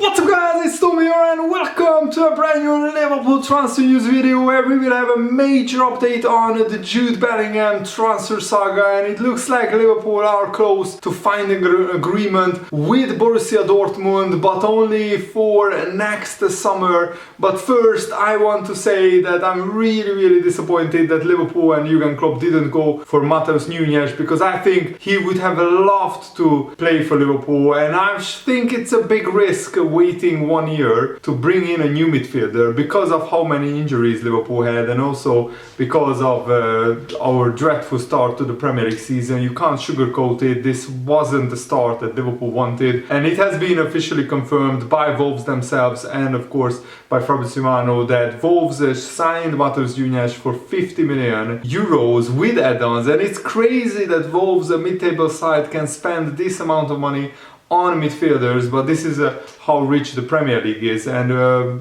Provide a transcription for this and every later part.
What's up guys, it's Tommy here and welcome to a brand new Liverpool transfer news video where we will have a major update on the Jude Bellingham transfer saga, and it looks like Liverpool are close to finding an agreement with Borussia Dortmund, but only for next summer. But first I want to say that I'm really disappointed that Liverpool and Jurgen Klopp didn't go for Matheus Nunes, because I think he would have loved to play for Liverpool, and I think it's a big risk waiting 1 year to bring in a new midfielder because of how many injuries Liverpool had, and also because of our dreadful start to the Premier League season. You can't sugarcoat it. This wasn't the start that Liverpool wanted, and it has been officially confirmed by Wolves themselves and of course by Fabrizio Romano that Wolves signed Matheus Nunes for 50 million euros with add-ons, and it's crazy that Wolves, a mid-table side, can spend this amount of money on midfielders, but this is how rich the Premier League is. And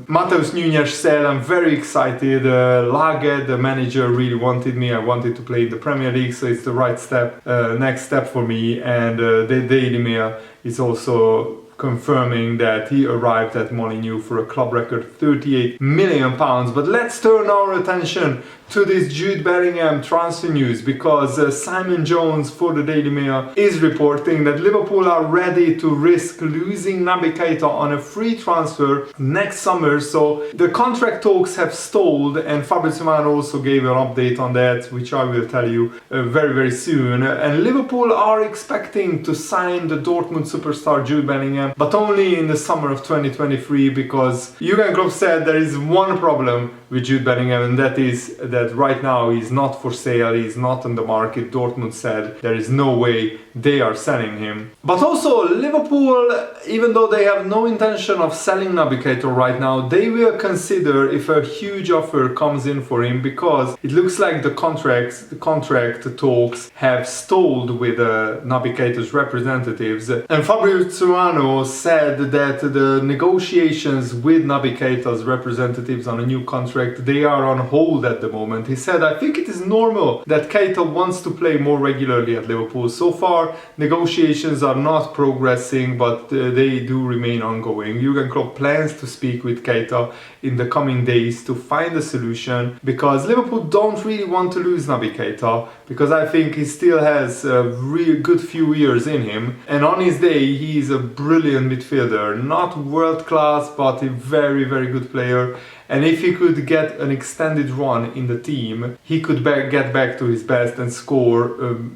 Matheus Nunes said, I'm very excited, Lage, the manager, really wanted me, I wanted to play in the Premier League, so it's the right step, next step for me. And the Daily Mail is also confirming that he arrived at Molineux for a club record £38 million. But let's turn our attention to this Jude Bellingham transfer news, because Simon Jones for the Daily Mail is reporting that Liverpool are ready to risk losing Naby Keita on a free transfer next summer. So the contract talks have stalled, and Fabrizio Romano also gave an update on that, which I will tell you very soon. And Liverpool are expecting to sign the Dortmund superstar Jude Bellingham, but only in the summer of 2023, because Jurgen Klopp said there is one problem with Jude Bellingham, and that is that right now he's not for sale, he's not on the market. Dortmund said there is no way they are selling him. But also Liverpool, even though they have no intention of selling Naby Keita right now, they will consider if a huge offer comes in for him, because it looks like the contract talks have stalled with Naby Keita's representatives. And Fabrizio Romano said that the negotiations with Naby Keita's representatives on a new contract, they are on hold at the moment. He said, I think it is normal that Keita wants to play more regularly at Liverpool. So far, negotiations are not progressing, but they do remain ongoing. Jurgen Klopp plans to speak with Keita in the coming days to find a solution, because Liverpool don't really want to lose Naby Keita, because I think he still has a really good few years in him, and on his day he is a brilliant midfielder, not world class but a very good player. And if he could get an extended run in the team, he could get back to his best and score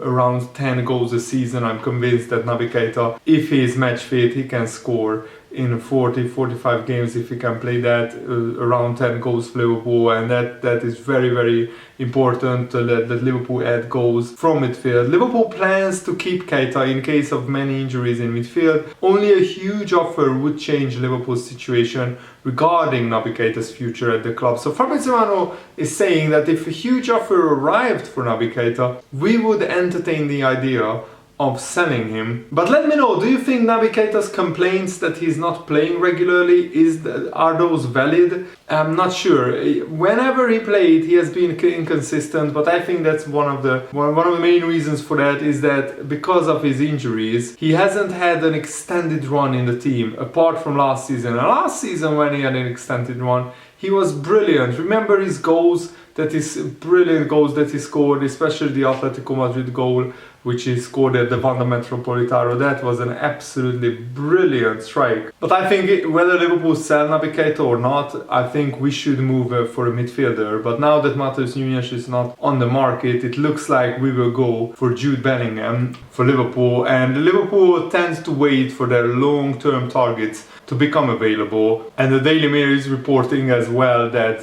around 10 goals a season. I'm convinced that Naby Keita, if he is match fit, he can score in 40-45 games if he can play that, around 10 goals for Liverpool, and that is very important that Liverpool add goals from midfield. Liverpool plans to keep Keita in case of many injuries in midfield. Only a huge offer would change Liverpool's situation regarding Naby Keita's future at the club. So Fabrizio Romano is saying that if a huge offer arrived for Naby Keita, we would entertain the idea of selling him. But let me know, do you think Naby Keita's complaints that he's not playing regularly, are those valid? I'm not sure. Whenever he played, he has been inconsistent, but I think that's one of the main reasons for that is that because of his injuries, he hasn't had an extended run in the team apart from last season. And last season, when he had an extended run, he was brilliant. Remember his goals, brilliant goals that he scored, especially the Atletico Madrid goal, which he scored at the Wanda Metropolitano. That was an absolutely brilliant strike. But I think whether Liverpool sell Naby Keita or not, I think we should move for a midfielder. But now that Matheus Nunes is not on the market, it looks like we will go for Jude Bellingham for Liverpool. And Liverpool tends to wait for their long-term targets to become available. And the Daily Mail is reporting as well that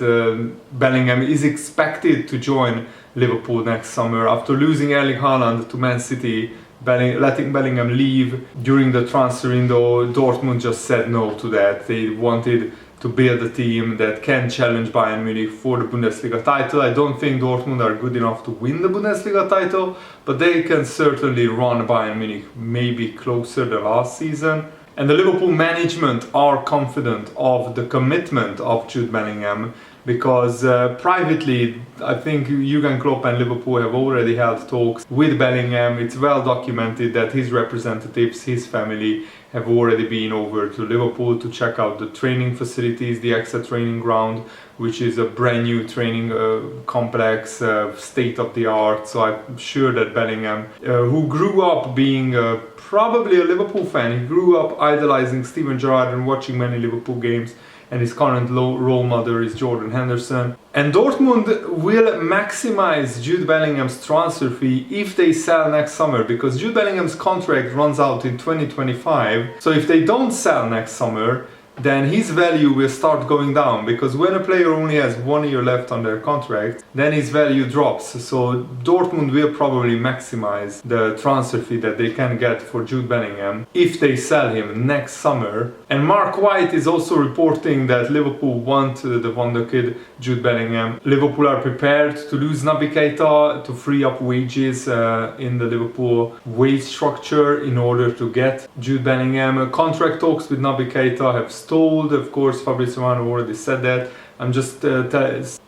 Bellingham is expected to join Liverpool next summer after losing Erling Haaland to Man City. Letting Bellingham leave during the transfer window, Dortmund just said no to that. They wanted to build a team that can challenge Bayern Munich for the Bundesliga title. I don't think Dortmund are good enough to win the Bundesliga title, but they can certainly run Bayern Munich maybe closer than last season. And the Liverpool management are confident of the commitment of Jude Bellingham, because privately I think Jurgen Klopp and Liverpool have already held talks with Bellingham. It's well documented that his representatives, his family have already been over to Liverpool to check out the training facilities, the extra training ground, which is a brand new training complex, state of the art. So I'm sure that Bellingham, who grew up being probably a Liverpool fan, he grew up idolizing Steven Gerrard and watching many Liverpool games, and his current role model is Jordan Henderson. And Dortmund will maximize Jude Bellingham's transfer fee if they sell next summer, because Jude Bellingham's contract runs out in 2025. So if they don't sell next summer, then his value will start going down, because when a player only has 1 year left on their contract, then his value drops. So Dortmund will probably maximize the transfer fee that they can get for Jude Bellingham if they sell him next summer. And Mark White is also reporting that Liverpool want the wonder kid Jude Bellingham. Liverpool are prepared to lose Naby Keita to free up wages in the Liverpool wage structure in order to get Jude Bellingham. Contract talks with Naby Keita have stalled. Of course, Fabrizio Romano already said that. I'm just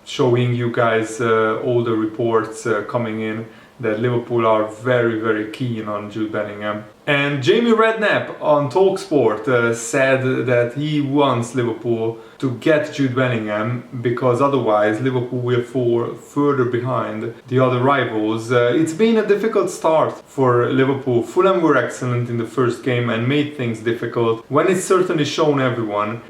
showing you guys all the reports coming in that Liverpool are very, very keen on Jude Bellingham. And Jamie Redknapp on TalkSport said that he wants Liverpool to get Jude Bellingham, because otherwise Liverpool will fall further behind the other rivals. It's been a difficult start for Liverpool. Fulham were excellent in the first game and made things difficult. What it's certainly shown everyone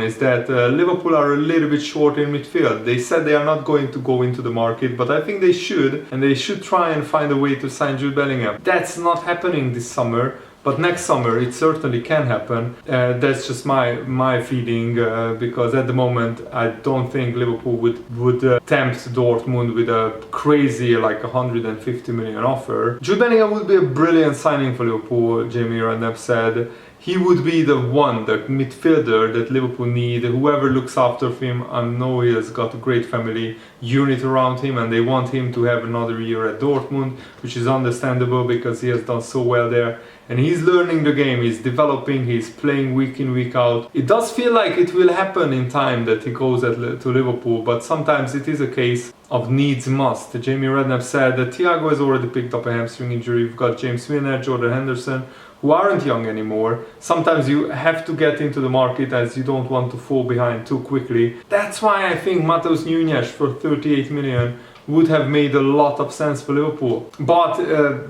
is that Liverpool are a little bit short in midfield. They said they are not going to go into the market, but I think they should, and they should try and find a way to sign Jude Bellingham. That's not happening this summer, but next summer it certainly can happen. That's just my feeling, because at the moment I don't think Liverpool would tempt Dortmund with a crazy like 150 million offer. Jude Bellingham would be a brilliant signing for Liverpool, Jamie Redknapp said. He would be the midfielder that Liverpool need. Whoever looks after him, I know he has got a great family unit around him, and they want him to have another year at Dortmund, which is understandable because he has done so well there. And he's learning the game, he's developing, he's playing week in, week out. It does feel like it will happen in time that he goes to Liverpool, but sometimes it is a case of needs must. Jamie Redknapp said that Thiago has already picked up a hamstring injury. We've got James Milner, Jordan Henderson, who aren't young anymore. Sometimes you have to get into the market as you don't want to fall behind too quickly. That's why I think Matheus Nunes for 38 million would have made a lot of sense for Liverpool. But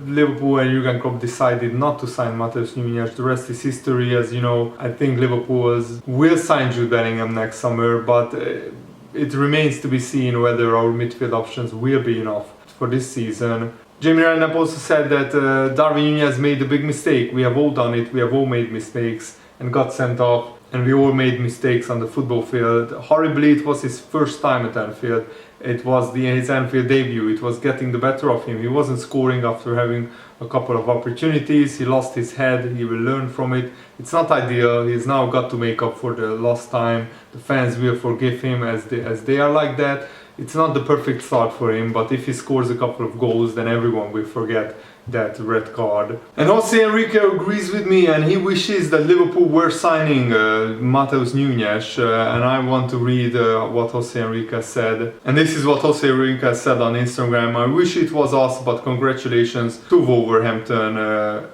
Liverpool and Jurgen Klopp decided not to sign Matheus Nunes. The rest is history, as you know. I think Liverpool will sign Jude Bellingham next summer, but it remains to be seen whether our midfield options will be enough for this season. Jamie Redknapp also said that Darwin Núñez made a big mistake. We have all done it, we have all made mistakes and got sent off, and we all made mistakes on the football field. Horribly, it was his first time at Anfield. It was his Anfield debut. It was getting the better of him. He wasn't scoring after having a couple of opportunities. He lost his head. He will learn from it. It's not ideal. He's now got to make up for the lost time. The fans will forgive him as they are like that. It's not the perfect start for him, but if he scores a couple of goals, then everyone will forget that red card. And Jose Enrique agrees with me, and he wishes that Liverpool were signing Matheus Nunes, and I want to read what Jose Enrique said. And this is what Jose Enrique said on Instagram: I wish it was us, but congratulations to Wolverhampton,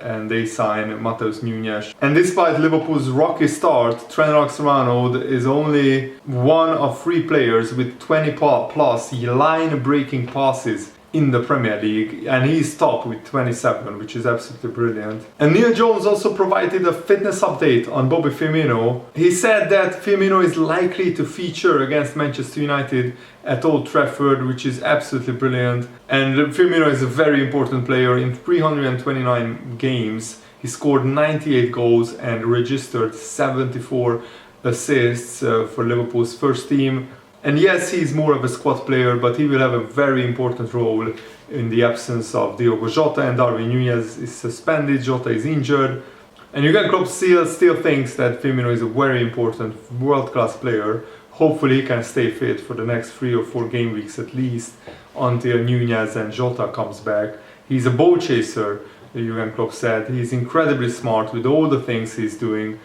and they sign Matheus Nunes. And despite Liverpool's rocky start, Trent Alexander-Arnold is only one of 3 players with 20 plus line-breaking passes in the Premier League, and he's top with 27, which is absolutely brilliant. And Neil Jones also provided a fitness update on Bobby Firmino. He said that Firmino is likely to feature against Manchester United at Old Trafford, which is absolutely brilliant. And Firmino is a very important player. In 329 games, he scored 98 goals and registered 74 assists for Liverpool's first team. And yes, he's more of a squad player, but he will have a very important role in the absence of Diogo Jota, and Darwin Núñez is suspended, Jota is injured. And Jurgen Klopp still thinks that Firmino is a very important world-class player. Hopefully he can stay fit for the next 3 or 4 game weeks at least, until Núñez and Jota comes back. He's a ball chaser, Jurgen Klopp said. He's incredibly smart with all the things he's doing.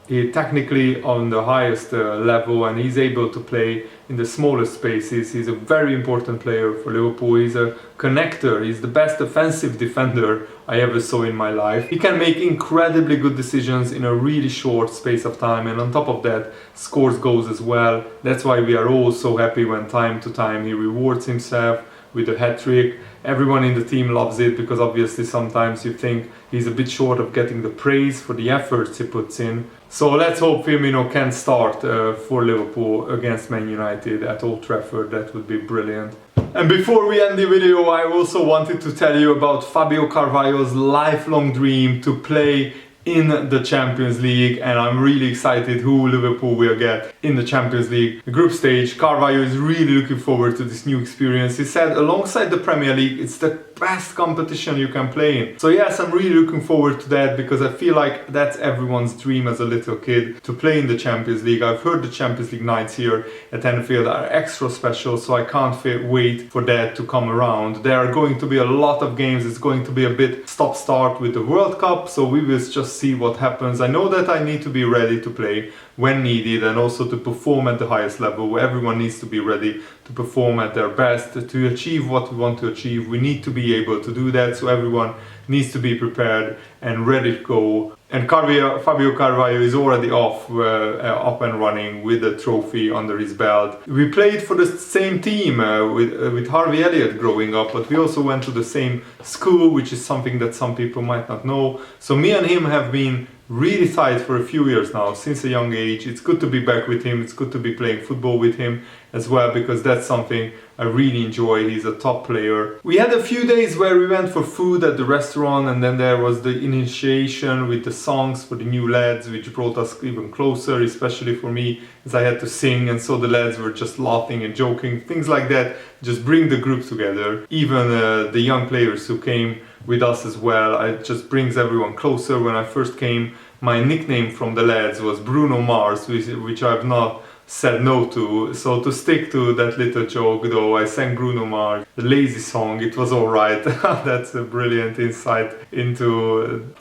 He's technically on the highest level, and he's able to play in the smallest spaces. He's a very important player for Liverpool. He's a connector. He's the best offensive defender I ever saw in my life. He can make incredibly good decisions in a really short space of time, and on top of that, scores goals as well. That's why we are all so happy when time to time he rewards himself with a hat-trick. Everyone in the team loves it because obviously sometimes you think he's a bit short of getting the praise for the efforts he puts in. So let's hope Firmino can start for Liverpool against Man United at Old Trafford. That would be brilliant. And before we end the video, I also wanted to tell you about Fabio Carvalho's lifelong dream to play in the Champions League, and I'm really excited who Liverpool will get in the Champions League group stage. Carvalho is really looking forward to this new experience. He said alongside the Premier League, it's the best competition you can play in. So yes, I'm really looking forward to that because I feel like that's everyone's dream as a little kid, to play in the Champions League. I've heard the Champions League nights here at Anfield are extra special, so I can't wait for that to come around. There are going to be a lot of games. It's going to be a bit stop-start with the World Cup, so we will just see what happens. I know that I need to be ready to play when needed and also to perform at the highest level. Everyone needs to be ready to perform at their best to achieve what we want to achieve. We need to be able to do that, so everyone needs to be prepared and ready to go. And Fabio Carvalho is already up and running with a trophy under his belt. We played for the same team with Harvey Elliott growing up, but we also went to the same school, which is something that some people might not know. So me and him have been really tight for a few years now, since a young age. It's good to be back with him. It's good to be playing football with him as well, because that's something I really enjoy. He's a top player. We had a few days where we went for food at the restaurant, and then there was the initiation with the songs for the new lads, which brought us even closer, especially for me, as I had to sing, and so the lads were just laughing and joking. Things like that just bring the group together. Even the young players who came with us as well, it just brings everyone closer. When I first came, my nickname from the lads was Bruno Mars, which I've not said no to. So to stick to that little joke, though, I sang Bruno Mars, the Lazy Song. It was alright. That's a brilliant insight into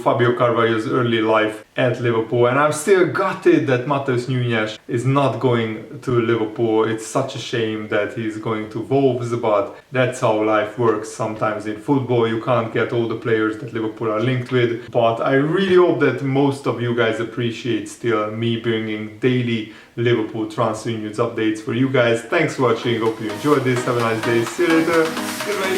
Fabio Carvalho's early life at Liverpool. And I'm still gutted that Matheus Nunes is not going to Liverpool. It's such a shame that he's going to Wolves, but that's how life works. Sometimes in football you can't get all the players that Liverpool are linked with. But I really hope that most of you guys appreciate still me bringing daily Liverpool transfer news updates for you guys. Thanks for watching. Hope you enjoyed this. Have a nice day. See you later. Goodbye.